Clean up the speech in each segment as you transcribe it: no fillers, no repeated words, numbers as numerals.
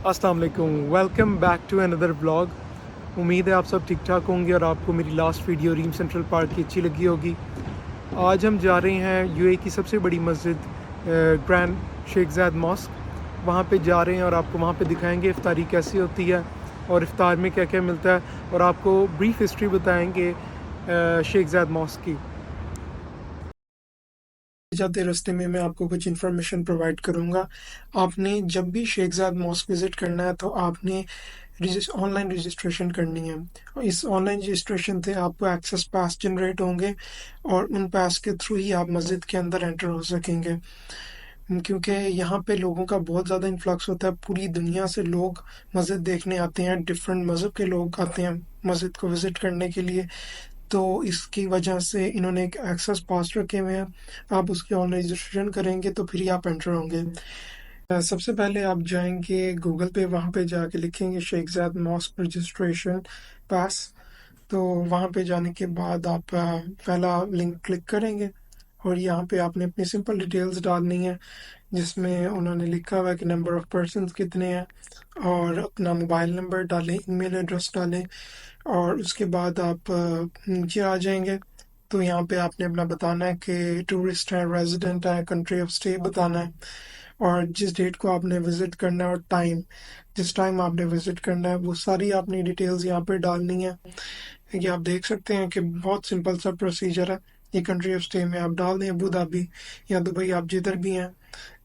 अस्सलाम वालेकुम, welcome back to another vlog. उम्मीद है आप सब ठीक ठाक होंगे और आपको मेरी लास्ट वीडियो रीम सेंट्रल पार्क की अच्छी लगी होगी। आज हम जा रहे हैं यूएई की सबसे बड़ी मस्जिद ग्रैंड शेख ज़ायद मॉस्क। वहाँ पे जा रहे हैं और आपको वहाँ पे दिखाएंगे इफ्तारी कैसी होती है और इफ्तार में क्या क्या मिलता है, और आपको ब्रीफ हिस्ट्री बताएंगे शेख ज़ायद मॉस्क की। जाते रास्ते में मैं आपको कुछ इन्फॉर्मेशन प्रोवाइड करूंगा। आपने जब भी शेख ज़ायद मॉस्क विज़िट करना है तो आपने ऑनलाइन रजिस्ट्रेशन करनी है। इस ऑनलाइन रजिस्ट्रेशन से आपको एक्सेस पास जनरेट होंगे और उन पास के थ्रू ही आप मस्जिद के अंदर एंटर हो सकेंगे। क्योंकि यहाँ पे लोगों का बहुत ज़्यादा इन्फ्लक्स होता है, पूरी दुनिया से लोग मस्जिद देखने आते हैं, डिफरेंट मज़हब के लोग आते हैं मस्जिद को विज़िट करने के लिए। तो इसकी वजह से इन्होंने एक एक्सेस पास रखे हुए हैं। आप उसकी ऑनलाइन रजिस्ट्रेशन करेंगे तो फिर ही आप एंटर होंगे। सबसे पहले आप जाएंगे गूगल पे, वहाँ पे जाके लिखेंगे शेख ज़ायद मॉस्क रजिस्ट्रेशन पास। तो वहाँ पे जाने के बाद आप पहला लिंक क्लिक करेंगे और यहाँ पे आपने अपनी सिंपल डिटेल्स डालनी है, जिसमें उन्होंने लिखा हुआ है कि नंबर ऑफ़ पर्सन्स कितने हैं, और अपना मोबाइल नंबर डालें, ईमेल एड्रेस डालें। और उसके बाद आप नीचे आ जाएंगे। तो यहाँ पे आपने अपना बताना है कि टूरिस्ट है, रेजिडेंट है, कंट्री ऑफ स्टे बताना है, और जिस डेट को आपने विज़िट करना है और टाइम, जिस टाइम आपने विज़िट करना है, वो सारी आपने डिटेल्स यहाँ पे डालनी है। ये आप देख सकते हैं कि बहुत सिंपल सा प्रोसीजर है। ये कंट्री ऑफ स्टे में आप डाल दें अबू धाबी या दुबई, आप जिधर भी हैं,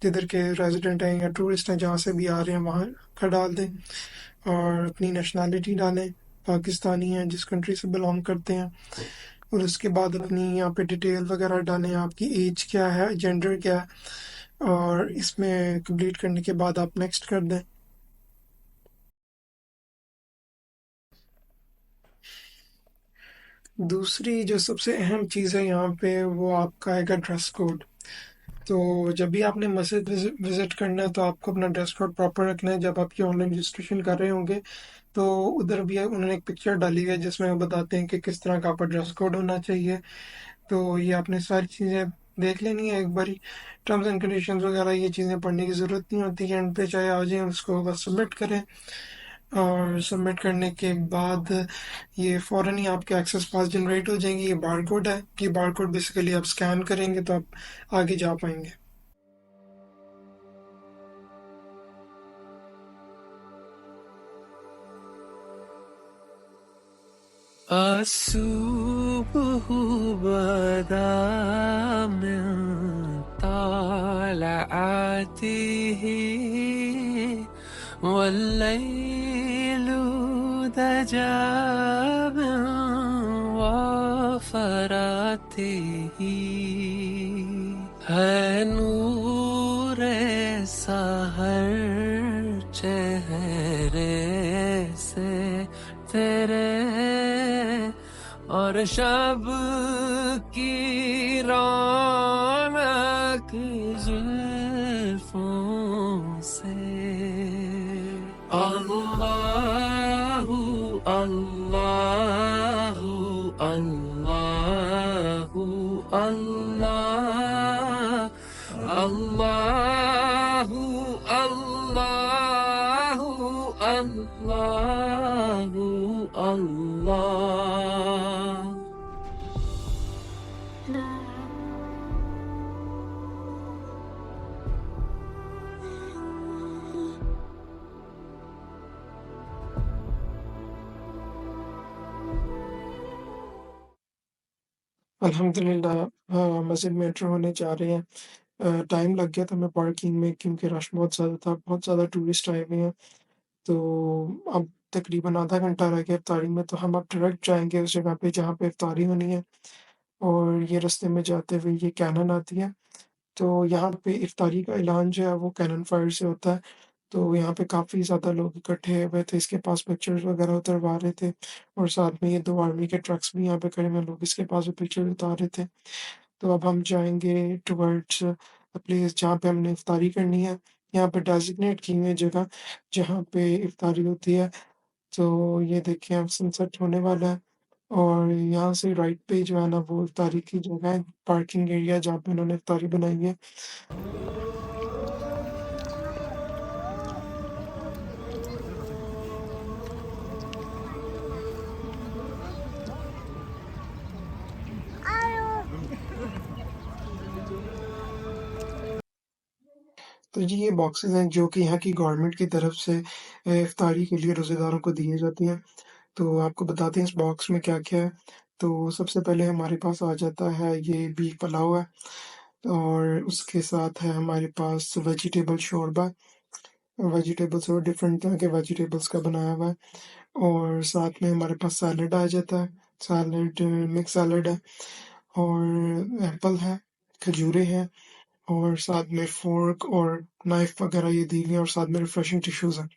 जिधर के रेजिडेंट हैं या टूरिस्ट हैं, जहाँ से भी आ रहे हैं वहाँ का डाल दें। और अपनी नेशनैलिटी डालें, पाकिस्तानी हैं जिस कंट्री से बिलोंग करते हैं। और उसके बाद अपनी यहाँ पे डिटेल वगैरह डालें, आपकी एज क्या है, जेंडर क्या है, और इसमें कंप्लीट करने के बाद आप नेक्स्ट कर दें। दूसरी जो सबसे अहम चीज़ है यहाँ पे, वो आपका आएगा ड्रेस कोड। तो जब भी आपने मस्जिद विजिट करना है तो आपको अपना ड्रेस कोड प्रॉपर रखना है। जब आपकी ऑनलाइन रजिस्ट्रेशन कर रहे होंगे तो उधर भी उन्होंने एक पिक्चर डाली है जिसमें वो बताते हैं कि किस तरह का आपका ड्रेस कोड होना चाहिए। तो ये आपने सारी चीज़ें देख लेनी है एक बारी। टर्म्स एंड कंडीशंस वगैरह ये चीज़ें पढ़ने की ज़रूरत नहीं होती, एंड पे चाहे आ जाए, उसको बस सबमिट करें। और सबमिट करने के बाद ये फ़ौरन ही आपके एक्सेस पास जनरेट हो जाएंगे। ये बार कोड है, ये बार कोड बेसिकली आप स्कैन करेंगे तो आप आगे जा पाएंगे। الصبح بدا من طلعته والليل دجى من وفراته ہے نور سحر چہرے سے تیرے اور شب کی رونق زلفوں سے اللہ اللہ اللہ اللہ اللہ اللہ اللہ اللہ۔ अल्हम्दुलिल्लाह मस्जिद में एंटर होने जा रहे हैं। टाइम लग गया था हमें पार्किंग में, क्योंकि रश बहुत ज़्यादा था, बहुत ज़्यादा टूरिस्ट आए हुए हैं। तो अब तकरीबन आधा घंटा रह गया इफ्तारी में, तो हम अब डायरेक्ट जाएँगे उस जगह पे जहाँ पे इफ्तारी होनी है। और ये रास्ते में जाते हुए ये कैनन आती है। तो यहाँ पे इफ्तारी का ऐलान जो है वो कैनन फायर से होता है। तो यहाँ पे काफ़ी ज़्यादा लोग इकट्ठे हुए थे, इसके पास पिक्चर्स वगैरह उतरवा रहे थे, और साथ में ये 2 आर्मी के ट्रक्स भी यहाँ पे खड़े हुए हैं, लोग इसके पास भी पिक्चर उतार रहे थे। तो अब हम जाएँगे टुवर्ड्स प्लेस जहाँ पे हमने इफ्तारी करनी है। यहाँ पे डेज़िग्नेट की हुई है जगह जहाँ पे इफ्तारी होती है। तो ये देखिए अब सनसेट होने वाला है, और यहाँ से राइट पे जो है ना वो इफ्तारी की जगह है, पार्किंग एरिया जहाँ पे उन्होंने इफ्तारी बनाई है। تو جی یہ بॉक्सेस हैं जो कि यहाँ की गवर्नमेंट की तरफ से इफ्तारी के लिए रोज़ेदारों को दिए जाती हैं। तो आपको बताते हैं इस बॉक्स में क्या-क्या है। तो सबसे पहले हमारे पास आ जाता है ये बीफ पुलाव है और उसके साथ है हमारे पास वेजिटेबल शोरबा, वेजिटेबल्स और डिफरेंट तरह के वेजिटेबल्स का बनाया हुआ है और साथ में हमारे पास सैलेड आ जाता है, सैलेड मिक्स सैलेड है और एप्पल है, खजूरें हैं और साथ में फ़ोर्क और नाइफ़ वगैरह ये दी हुई है और साथ में रिफ्रेशिंग टिश्यूज़ हैं।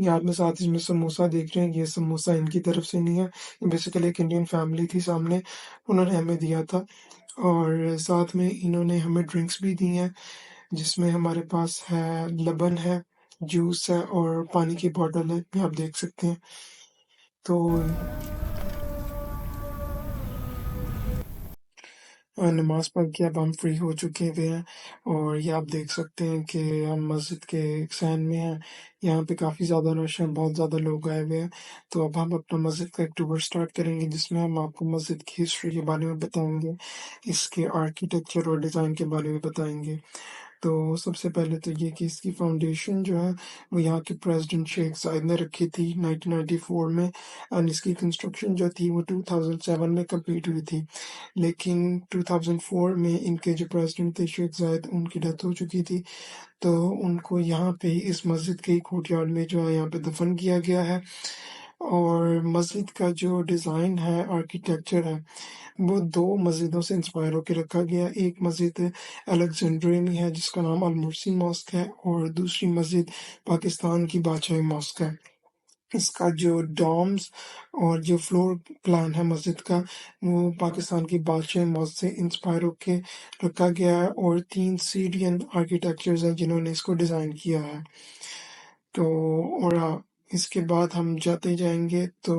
ये आप में साथ इसमें समोसा देख रहे हैं, ये समोसा इनकी तरफ से नहीं है, ये बेसिकली एक इंडियन फैमिली थी सामने, उन्होंने हमें दिया था और साथ में इन्होंने हमें ड्रिंक्स भी दी हैं, जिसमें हमारे पास है लबन है, जूस है और पानी की बॉटल है, ये आप देख सकते हैं। तो नमाज़ पढ़ के अब हम फ्री हो चुके हुए हैं और ये आप देख सकते हैं कि हम मस्जिद के एक सहन में हैं। यहाँ पे काफ़ी ज़्यादा रश है, बहुत ज़्यादा लोग आए हुए हैं। तो अब हम अपना मस्जिद का एक टूर स्टार्ट करेंगे जिसमें हम आपको मस्जिद की हिस्ट्री के बारे में बताएँगे, इसके आर्किटेक्चर और डिज़ाइन के बारे में बताएँगे। तो सबसे पहले तो ये कि इसकी फाउंडेशन जो है वो यहाँ के प्रेसिडेंट शेख ज़ायद ने रखी थी 1994 में एंड इसकी कंस्ट्रक्शन जो थी वो 2007 में कंप्लीट हुई थी। लेकिन 2004 में इनके जो प्रेसिडेंट थे शेख ज़ायद उनकी डेथ हो चुकी थी, तो उनको यहाँ पे इस मस्जिद के कोर्टयार्ड में जो है यहाँ पे दफन किया गया है। और मस्जिद का जो डिज़ाइन है, आर्किटेक्चर है, वो 2 मस्जिदों से इंस्पायर होके रखा गया है। एक मस्जिद अलेक्जेंड्रिया में है जिसका नाम अल-मुर्सी मॉस्क है और दूसरी मस्जिद पाकिस्तान की बादशाही मॉस्क है। इसका जो डॉम्स और जो फ्लोर प्लान है मस्जिद का, वो पाकिस्तान की बादशाही मॉस्क से इंस्पायर होके रखा गया है और 3 सीरियन आर्किटेक्चर्स हैं जिन्होंने इसको डिज़ाइन किया है। तो और इसके बाद हम जाते जाएँगे तो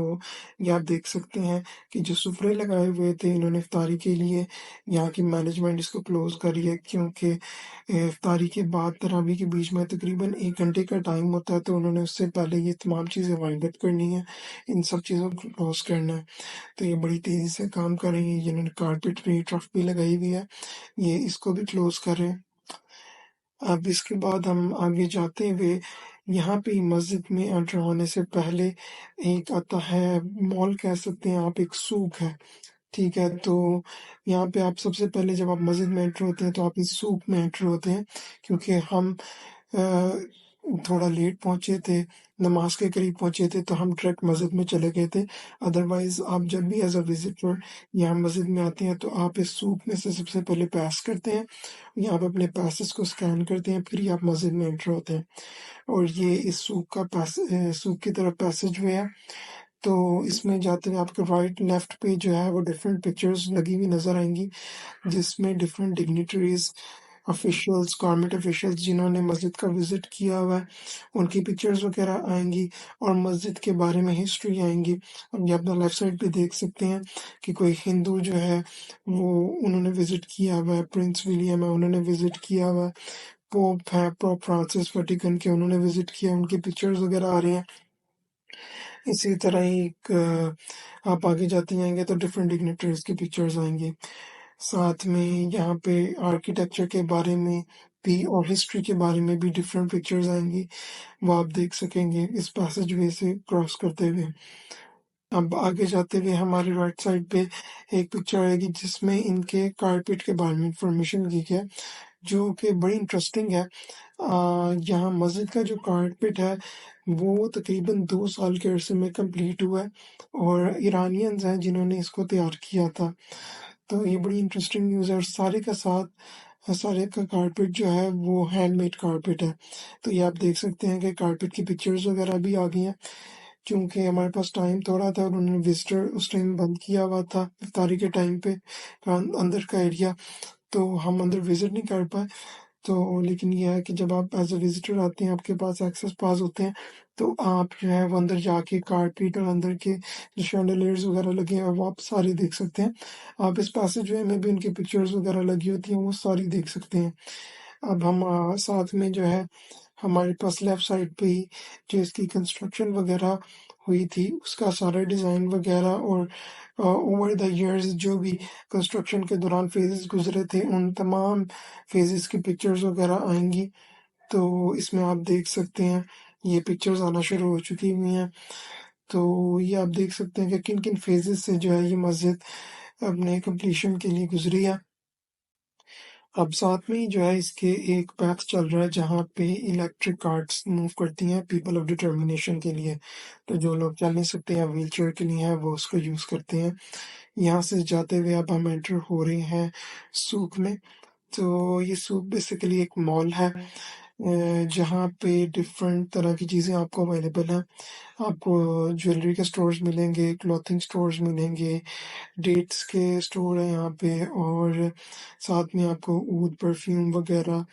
ये आप देख सकते हैं कि जो सुफ़रे लगाए हुए थे इन्होंने इफ्तारी के लिए, यहाँ की मैनेजमेंट इसको क्लोज़ करी है क्योंकि इफ्तारी के बाद तरावी के बीच में तकरीबन 1 घंटे का टाइम होता है, तो उन्होंने उससे पहले ये तमाम चीज़ें वाइंड अप करनी है, इन सब चीज़ों को क्लोज़ करना है। तो ये बड़ी तेज़ी से काम कर रही हैं, जिन्होंने कारपेंटरी ट्रफ भी लगाई हुई है, ये इसको भी क्लोज़ कर रहे हैं। अब इसके बाद हम आगे जाते हुए यहाँ पे मस्जिद में एंटर होने से पहले एक आता है, मॉल कह सकते हैं आप, एक सूक है, ठीक है? तो यहाँ पे आप सबसे पहले जब आप मस्जिद में एंटर होते हैं तो आप इस सूक में एंटर होते हैं क्योंकि हम अ, थोड़ा लेट पहुँचे थे, नमाज के करीब पहुँचे थे तो हम डायरेक्ट मस्जिद में चले गए थे। अदरवाइज़ आप जब भी एज़ अ विज़िटर यहाँ मस्जिद में आते हैं तो आप इस सूक में से सबसे पहले पास करते हैं, यहाँ पे अपने पासेस को स्कैन करते हैं, फिर ही आप मस्जिद में एंटर होते हैं। और ये इस सूक की तरफ पैसेजवे है। तो इसमें जाते हुए आपके राइट लेफ्ट पे जो है वो डिफरेंट पिक्चर्स लगी हुई नज़र आएँगी, जिसमें different dignitaries, officials, government officials जिन्होंने मस्जिद का विज़िट किया हुआ है, उनकी पिक्चर्स वगैरह आएँगी और मस्जिद के बारे में हिस्ट्री आएँगी। अब ये अपना लेफ्ट साइड पे देख सकते हैं कि कोई हिंदू जो है वो उन्होंने विज़िट किया हुआ है, प्रिंस विलियम है उन्होंने विज़िट किया हुआ है, पोप हैं, पोप फ्रांसिस वेटिकन के उन्होंने विज़िट किया, उनकी पिक्चर्स वगैरह आ रही हैं। इसी तरह ही एक आप आगे जाते जाएँगे तो डिफरेंट डिग्निटरीज़ की पिक्चर्स आएँगी। साथ में यहाँ पे आर्किटेक्चर के बारे में भी और हिस्ट्री के बारे में भी डिफरेंट पिक्चर्स आएँगी, वो आप देख सकेंगे इस पैसेजवे से क्रॉस करते हुए। अब आगे जाते हुए हमारे राइट साइड पे एक पिक्चर आएगी जिसमें इनके कारपेट के बारे में इंफॉर्मेशन दी है, जो कि बड़ी इंटरेस्टिंग है। यहाँ मस्जिद का जो कारपेट है वो तकरीबन 2 साल के अरसे में कंप्लीट हुआ है और ईरानियंस हैं जिन्होंने इसको तैयार किया था। तो ये बड़ी इंटरेस्टिंग न्यूज़ है और सारे का कारपेट जो है वो हैंडमेड कारपेट है। तो ये आप देख सकते हैं कि कारपेट की पिक्चर्स वगैरह भी आ गई हैं। चूँकि हमारे पास टाइम थोड़ा था और उन्होंने विज़िटर उस टाइम बंद किया हुआ था इफ्तारी के टाइम पे अंदर का एरिया, तो हम अंदर विज़िट नहीं कर पाए। तो लेकिन ये है कि जब आप एज़ अ विज़िटर आते हैं, आपके पास एक्सेस पास होते हैं, तो आप जो है वो अंदर जाके कारपेट और अंदर के जो शैंडिलियर्स वगैरह लगे हैं वो आप सारे देख सकते हैं। आप इस पैसेजवे में भी उनकी पिक्चर्स वगैरह लगी होती हैं, वो सारी देख सकते हैं। अब हम साथ में जो है हमारे पास लेफ्ट साइड पे ही जो इसकी कंस्ट्रक्शन वगैरह हुई थी उसका सारा डिज़ाइन वगैरह और ओवर द इयर्स जो भी कंस्ट्रक्शन के दौरान फेजेस गुजरे थे उन तमाम फेजेस की पिक्चर्स वगैरह आएंगी। तो इसमें आप देख सकते हैं ये पिक्चर्स आना शुरू हो चुकी हुई हैं। तो ये आप देख सकते हैं कि किन किन फेजेस से जो है ये मस्जिद अपने कंप्लीशन के लिए गुजरी है। अब साथ में ही जो है इसके एक पैथ चल रहा है जहाँ पे इलेक्ट्रिक कार्स मूव करती हैं पीपल ऑफ डिटर्मिनेशन के लिए। तो जो लोग चल नहीं सकते या व्हील चेयर के लिए हैं वो उसको यूज़ करते हैं। यहाँ से जाते हुए अब हम एंटर हो रहे हैं सूक में। तो ये सूक बेसिकली एक मॉल है जहाँ पे डिफरेंट तरह की चीज़ें आपको अवेलेबल हैं। आपको ज्वेलरी के स्टोर्स मिलेंगे, क्लॉथिंग स्टोर्स मिलेंगे, डेट्स के स्टोर है यहाँ पे और साथ में आपको ऊद परफ्यूम वगैरह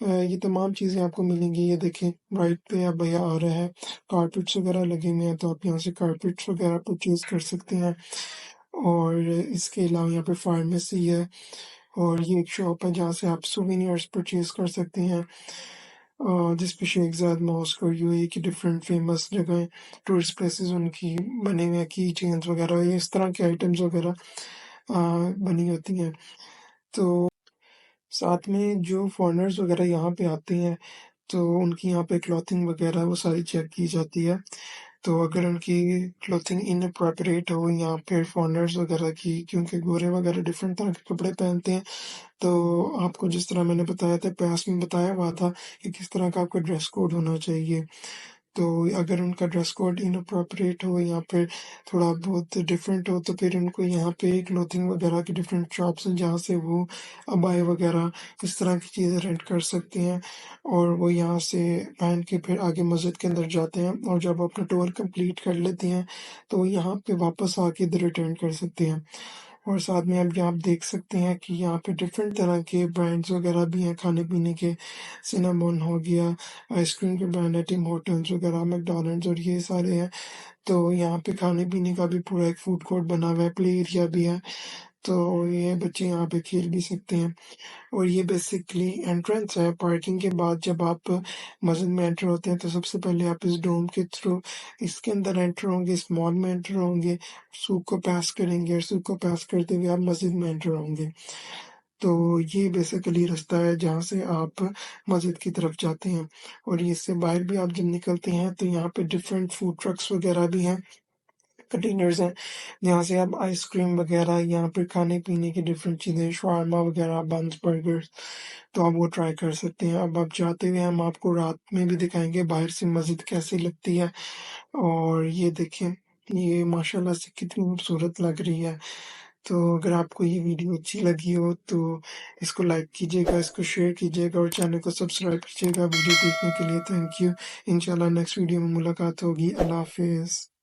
ये तमाम चीज़ें आपको मिलेंगी। ये देखें राइट पे अब भैया आ रहा है कारपेट्स वगैरह लगे हुए हैं तो आप यहाँ से कारपेट्स वगैरह परचेज कर सकते हैं। और इसके अलावा यहाँ पे फार्मेसी है और ये एक शॉप है जहाँ से आप सुवेनियर्स परचेज कर सकते हैं जिस पे शेख ज़ायद मॉस्क और यूएई की डिफरेंट फेमस जगह टूरिस्ट प्लेसेस उनकी बने हुए हैं की चेन्स वगैरह ये इस तरह के आइटम्स वगैरह बनी होती हैं। तो साथ में जो फॉरेनर्स वगैरह यहाँ पे आते हैं तो उनकी यहाँ पे क्लॉथिंग वगैरह वो सारी चेक की जाती है। तो अगर उनकी क्लॉथिंग इनअप्रोप्रिएट हो या फिर फॉरेनर्स वगैरह की क्योंकि गोरे वगैरह डिफरेंट तरह के कपड़े पहनते हैं तो आपको जिस तरह मैंने बताया था पास में बताया हुआ था कि किस तरह का आपका ड्रेस कोड होना चाहिए। तो अगर उनका ड्रेस कोड इनअप्रोप्रिएट हो या फिर थोड़ा बहुत डिफरेंट हो तो फिर उनको यहाँ पे क्लोथिंग वगैरह की डिफरेंट शॉप्स हैं जहाँ से वो अबाए वगैरह इस तरह की चीज़ें रेंट कर सकते हैं और वो यहाँ से पहन के फिर आगे मस्जिद के अंदर जाते हैं और जब अपना टूर कंप्लीट कर लेते हैं तो यहाँ पे वापस आके इधर रिटर्न कर सकते हैं। और साथ में अब आप देख सकते हैं कि यहाँ पे डिफरेंट तरह के ब्रांड्स वगैरह भी हैं खाने पीने के। सिनेमन हो गया, आइसक्रीम के ब्रांड है, टिम होटल्स वगैरह, मैकडॉनल्ड्स और ये सारे हैं। तो यहाँ पे खाने पीने का भी पूरा एक फूड कोर्ट बना हुआ है, प्ले एरिया भी है। तो ये बच्चे यहाँ पे खेल भी सकते हैं और ये बेसिकली एंट्रेंस है। पार्किंग के बाद जब आप मस्जिद में एंटर होते हैं तो सबसे पहले आप इस डोम के थ्रू इसके अंदर एंटर होंगे, इस मॉल में एंटर होंगे, सूक को पास करेंगे और सूक को पास करते हुए आप मस्जिद में एंटर होंगे। तो ये बेसिकली रास्ता है जहाँ से आप मस्जिद की तरफ जाते हैं और इससे बाहर भी आप जब निकलते हैं तो यहाँ पे डिफरेंट फूड ट्रक्स वगैरह भी हैं, कंटेनर्स हैं जहाँ से आप आइसक्रीम वगैरह यहाँ पे खाने पीने की डिफरेंट चीज़ें शवारमा वगैरह बन्स बर्गर्स तो आप वो ट्राई कर सकते हैं। अब आप जाते हुए हम आपको रात में भी दिखाएंगे बाहर से मस्जिद कैसी लगती है और ये देखें ये माशाल्लाह से कितनी खूबसूरत लग रही है। तो अगर आपको ये वीडियो अच्छी लगी हो तो इसको लाइक कीजिएगा, इसको शेयर कीजिएगा और चैनल को सब्सक्राइब कीजिएगा। वीडियो देखने के लिए थैंक यू। इंशाल्लाह नेक्स्ट वीडियो में मुलाकात होगी। अल्लाह हाफिज़।